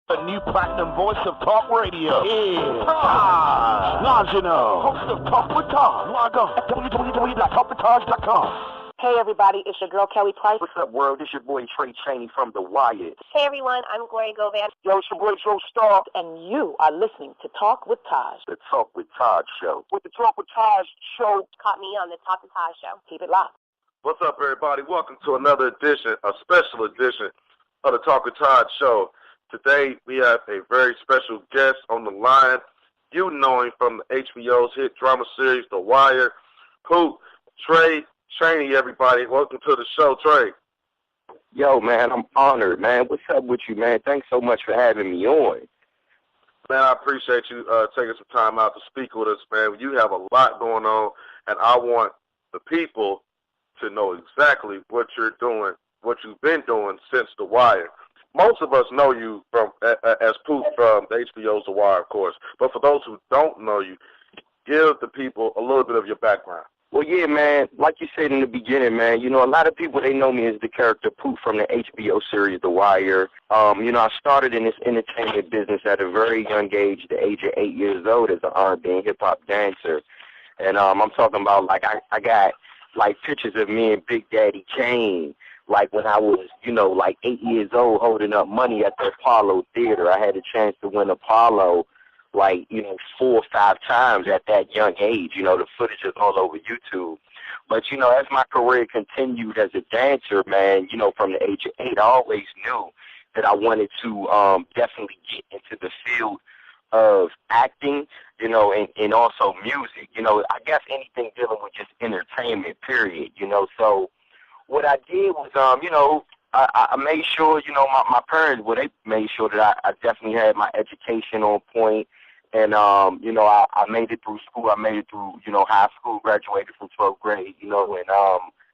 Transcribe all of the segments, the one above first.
The new platinum voice of talk radio is Longino, host of Talk with Taj. Log on at www.talkwithtaj.com. Hey everybody, it's your girl Kelly Price. What's up, world? This your boy Chaney from The Wire. Hey everyone, I'm Gloria Govan. Yo, it's your boy Joe Star. And you are listening to Talk with Taj. The Talk with Taj show. With the Talk with Taj show. Caught me on the Talk with Taj show. Keep it locked. What's up, everybody? Welcome to another edition, a special edition of the Talk with Taj show. Today, we have a very special guest on the line. You know him from the HBO's hit drama series, The Wire. Trey Chaney, everybody. Welcome to the show, Trey. Yo, man, I'm honored, man. What's up with you, man? Thanks so much for having me on. Man, I appreciate you taking some time out to speak with us, man. You have a lot going on, and I want the people to know exactly what you're doing, what you've been doing since The Wire. Most of us know you from as Pooh from the HBO's The Wire, of course. But for those who don't know you, give the people a little bit of your background. Well, yeah, man, like you said in the beginning, man, you know, a lot of people, they know me as the character Pooh from the HBO series The Wire. You know, I started in this entertainment business at a very young age, the age of 8 years old, as an R&B and hip-hop dancer. And I'm talking about, like, I got, like, pictures of me and Big Daddy Kane, like when I was, you know, like 8 years old holding up money at the Apollo Theater. I had a chance to win Apollo, like, you know, 4 or 5 times at that young age. You know, the footage is all over YouTube. But, you know, as my career continued as a dancer, man, you know, from the age of 8, I always knew that I wanted to definitely get into the field of acting, you know, and also music. You know, I guess anything dealing with just entertainment, period, you know. So what I did was, you know, I made sure, you know, my parents, well, they made sure that I definitely had my education on point. And, you know, I made it through school. I made it through, you know, high school, graduated from 12th grade, you know.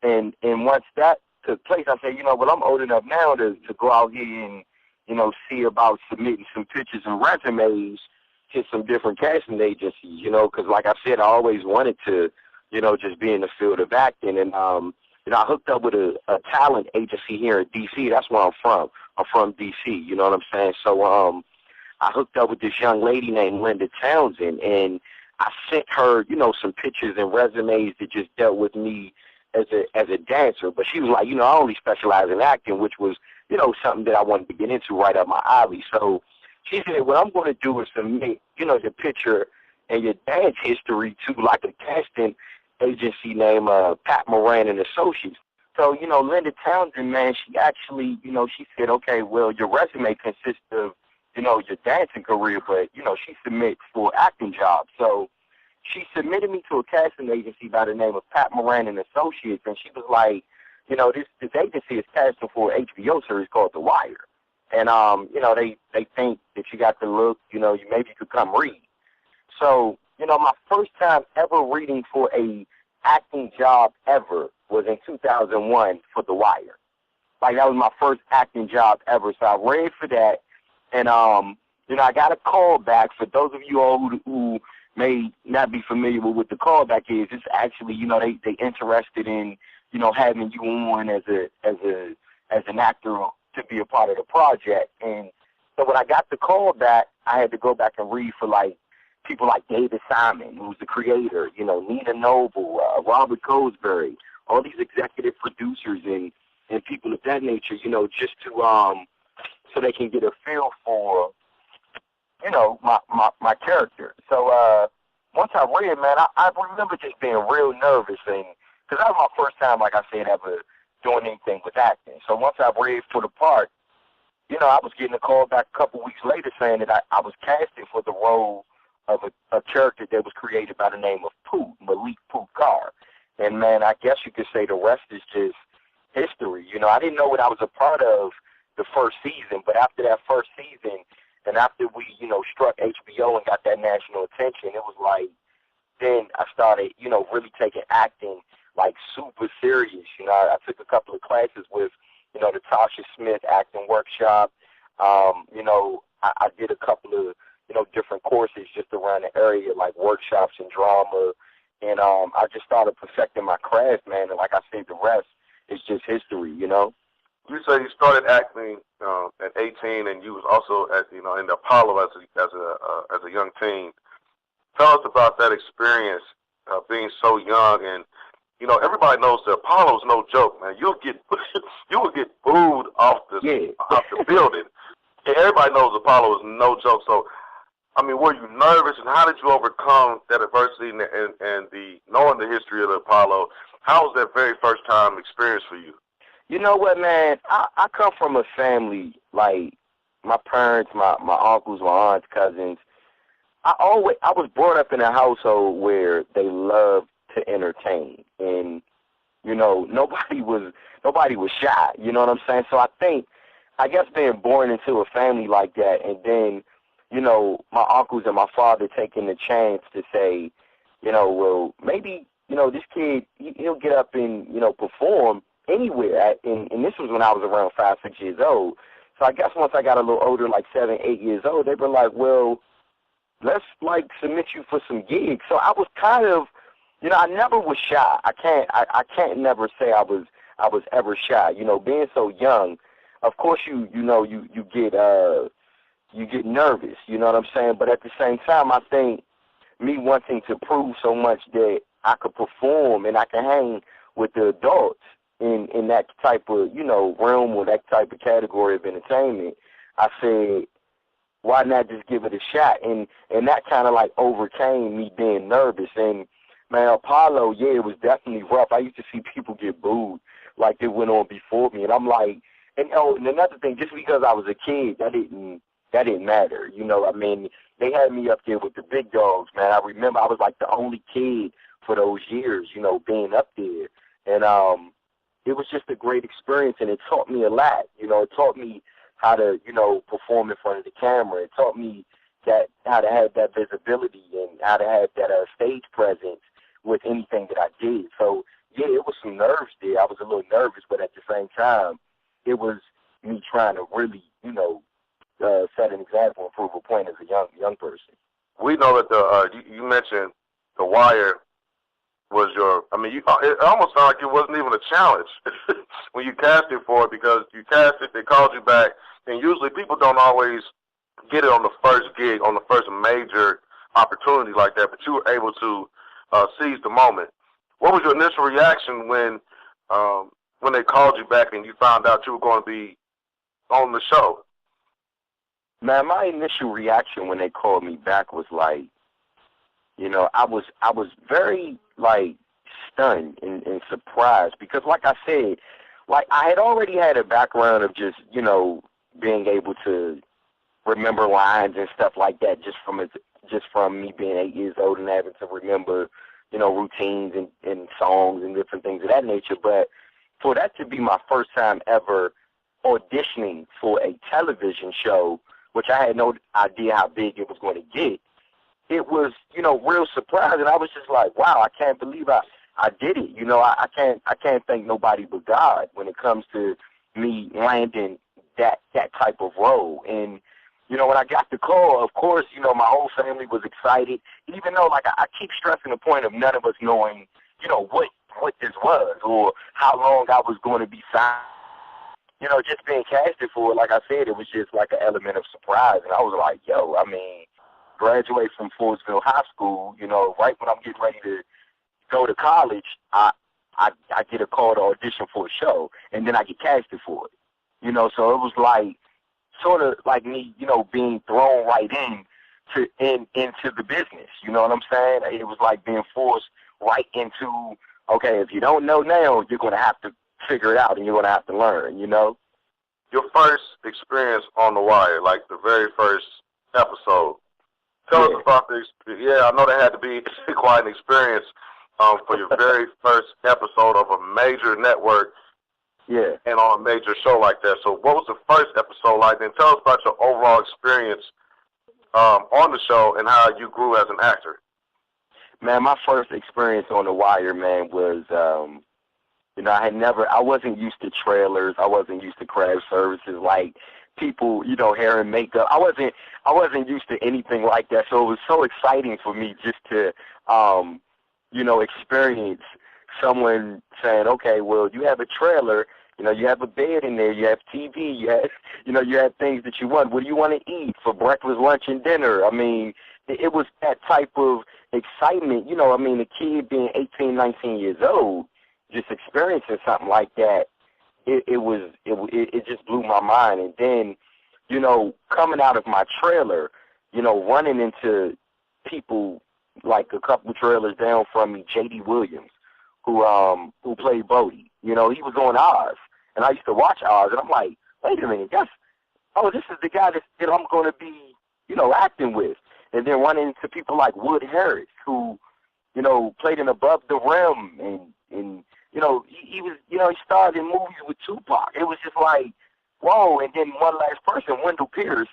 And once that took place, I said, you know, well, I'm old enough now to go out here and, you know, see about submitting some pictures and resumes to some different casting agencies, you know, because like I said, I always wanted to, you know, just be in the field of acting. And, you know, I hooked up with a talent agency here in D.C. That's where I'm from. I'm from D.C., you know what I'm saying? So I hooked up with this young lady named Linda Townsend, and I sent her, you know, some pictures and resumes that just dealt with me as a dancer. But she was like, you know, I only specialize in acting, which was, you know, something that I wanted to get into right up my alley. So she said, what I'm going to do is submit, you know, your picture and your dance history to, like, a casting agency named Pat Moran and Associates. So, you know, Linda Townsend, man, she actually, you know, she said, okay, well, your resume consists of, you know, your dancing career, but, you know, she submits for acting jobs. So she submitted me to a casting agency by the name of Pat Moran and Associates, and she was like, you know, this agency is casting for an HBO series called The Wire. And, you know, they think that you got the look, you know, maybe you could come read. So, you know, my first time ever reading for a acting job ever was in 2001 for The Wire. Like, that was my first acting job ever. So I read for that. And, you know, I got a call back. For those of you all who may not be familiar with what the callback is, it's actually, you know, they interested in, you know, having you on as an actor to be a part of the project. And so when I got the call back, I had to go back and read for, like, people like David Simon, who's the creator, you know, Nina Noble, Robert Cosbury, all these executive producers and people of that nature, you know, just to so they can get a feel for, you know, my character. So once I read, man, I remember just being real nervous, and because that was my first time, like I said, ever doing anything with acting. So once I read for the part, you know, I was getting a call back a couple weeks later saying that I was casting for the role of a character that was created by the name of Pooh, Malik Pooh Carr. And, man, I guess you could say the rest is just history. You know, I didn't know what I was a part of the first season, but after that first season and after we, you know, struck HBO and got that national attention, it was like then I started, you know, really taking acting, like, super serious. You know, I took a couple of classes with, you know, the Tasha Smith acting workshop. You know, I did a couple of, you know, different courses just around the area, like workshops and drama. And I just started perfecting my craft, man. And like I said, the rest is just history, you know? you say you started acting at 18, and you was also at in the Apollo as a young teen. Tell us about that experience being so young, and everybody knows the Apollo's no joke, man. You would get booed off the building. And everybody knows Apollo is no joke. So, I mean, were you nervous, and how did you overcome that adversity and the knowing the history of the Apollo? How was that very first time experience for you? You know what, man? I come from a family, like my parents, my uncles, my aunts, cousins. I was brought up in a household where they loved to entertain, and nobody was shy. You know what I'm saying? So I guess being born into a family like that, and then my uncles and my father taking the chance to say, well, maybe this kid he'll get up and perform anywhere. And this was when I was around 5, 6 years old. So I guess once I got a little older, like 7, 8 years old, they were like, well, let's submit you for some gigs. So I was kind of, I never was shy. I can't never say I was ever shy. Being so young, of course you get nervous. You know what I'm saying? But at the same time, I think me wanting to prove so much that I could perform and I can hang with the adults in that type of realm or that type of category of entertainment, I said, why not just give it a shot? And that kind of overcame me being nervous. And man, Apollo, yeah, it was definitely rough. I used to see people get booed like they went on before me, and I'm like, and another thing, just because I was a kid, that didn't matter. I mean, they had me up there with the big dogs, man. I remember I was like the only kid for those years, being up there, and it was just a great experience, and it taught me a lot. It taught me how to, perform in front of the camera. It taught me how to have that visibility and how to have that stage presence with anything that I did. So, yeah, it was some nerves there. I was a little nervous, but at the same time, it was me trying to really, set an example and prove a point as a young person. We know that you mentioned The Wire was it almost sounded like it wasn't even a challenge when you casted for it, because you cast it, they called you back, and usually people don't always get it on the first gig, on the first major opportunity like that, but you were able to seize the moment. What was your initial reaction when they called you back and you found out you were going to be on the show? Man, my initial reaction when they called me back was like, I was very stunned and surprised, because like I said, I had already had a background of just, being able to remember lines and stuff like that just from me being 8 years old and having to remember, routines and songs and different things of that nature. But for that to be my first time ever auditioning for a television show, which I had no idea how big it was going to get, it was, real surprising. I was just like, wow, I can't believe I did it. I can't thank nobody but God when it comes to me landing that type of role. And, when I got the call, of course, my whole family was excited, even though, I keep stressing the point of none of us knowing, what this was or how long I was going to be signed. Just being casted for it, like I said, it was just like an element of surprise. And I was like, yo, graduate from Fordsville High School, right when I'm getting ready to go to college, I get a call to audition for a show, and then I get casted for it. So it was sort of like me, being thrown right into the business. You know what I'm saying? It was like being forced right into, okay, if you don't know now, you're going to have to figure it out and you're going to have to learn, Your first experience on The Wire, the very first episode, tell us about this. Yeah, I know that had to be quite an experience for your very first episode of a major network. Yeah. And on a major show like that. So what was the first episode like? Then tell us about your overall experience on the show and how you grew as an actor. Man, my first experience on The Wire, man, was, I wasn't used to trailers. I wasn't used to craft services like people, hair and makeup. I wasn't used to anything like that. So it was so exciting for me just to, experience someone saying, okay, well, you have a trailer You know, you have a bed in there, you have TV, you had things that you want. What do you want to eat for breakfast, lunch, and dinner? I mean, it was that type of excitement. You know, I mean, a kid being 18, 19 years old, just experiencing something like that, it just blew my mind. And then, you know, coming out of my trailer, you know, running into people like a couple trailers down from me, J.D. Williams, who played Bullied. You know, he was on Oz, and I used to watch Oz, and I'm like, wait a minute, this is the guy that I'm going to be, you know, acting with. And then running into people like Wood Harris, who, you know, played in Above the Rim, and you know, he was, you know, he starred in movies with Tupac. It was just like, whoa. And then one last person, Wendell Pierce.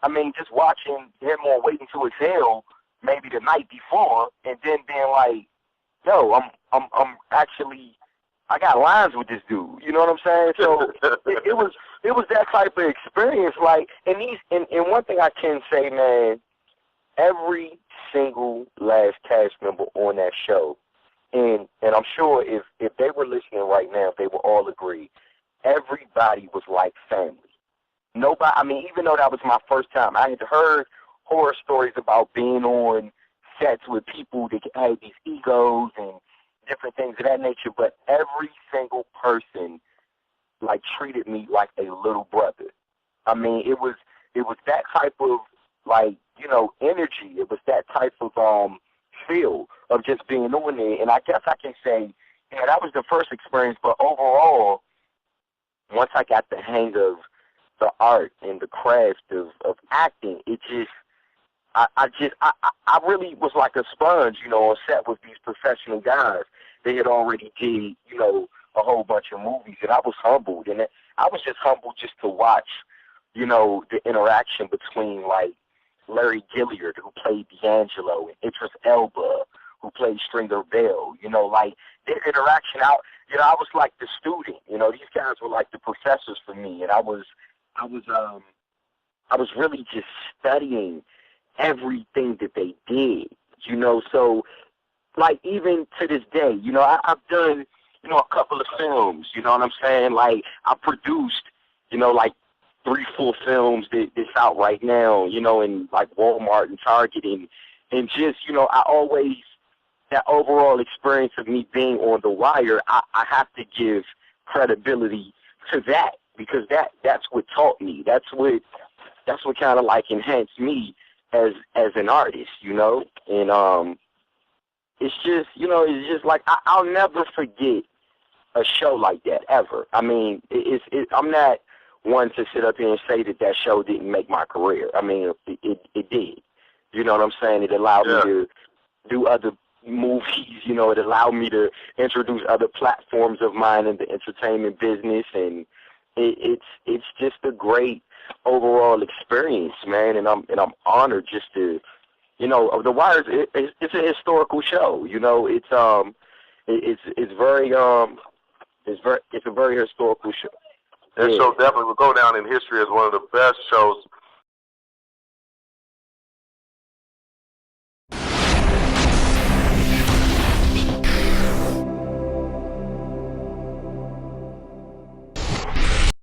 I mean, just watching him on Waiting to Exhale maybe the night before, and then being like, yo, I'm actually, I got lines with this dude. You know what I'm saying? So it was that type of experience. Like, and one thing I can say, man, every single last cast member on that show, and I'm sure if they were listening right now, they would all agree, everybody was like family. Nobody, I mean, even though that was my first time, I had heard horror stories about being on sets with people that had these egos and different things of that nature, but every single person like treated me like a little brother. I mean, it was that type of, like, you know, energy. It was that type of feel of just being on there. And I guess I can say, yeah, that was the first experience, but overall, once I got the hang of the art and the craft of acting, it just, I really was like a sponge, you know, on set with these professional guys. They had already did, you know, a whole bunch of movies, and I was humbled. And I was just humbled just to watch, you know, the interaction between, like, Larry Gilliard, who played D'Angelo, and Idris Elba, who played Stringer Bell. You know, like, their interaction out, you know, I was like the student. You know, these guys were like the professors for me, and I was really just studying everything that they did, you know. So, like, even to this day, you know, I've done, you know, a couple of films, you know what I'm saying? Like, I produced, you know, like 3-4 films that's out right now, you know, in like Walmart and Target, and just, you know, I always, that overall experience of me being on The Wire, I have to give credibility to that, because that's what taught me. That's what kind of like enhanced me as an artist, you know. And it's just, you know, it's just like I'll never forget a show like that ever. I mean, I'm not one to sit up here and say that show didn't make my career. I mean, it did. You know what I'm saying? It allowed me to do other movies. You know, it allowed me to introduce other platforms of mine in the entertainment business, and it's just a great overall experience, man. And I'm honored just to, you know, The Wire. It's a historical show. You know, it's a very historical show. That show definitely will go down in history as one of the best shows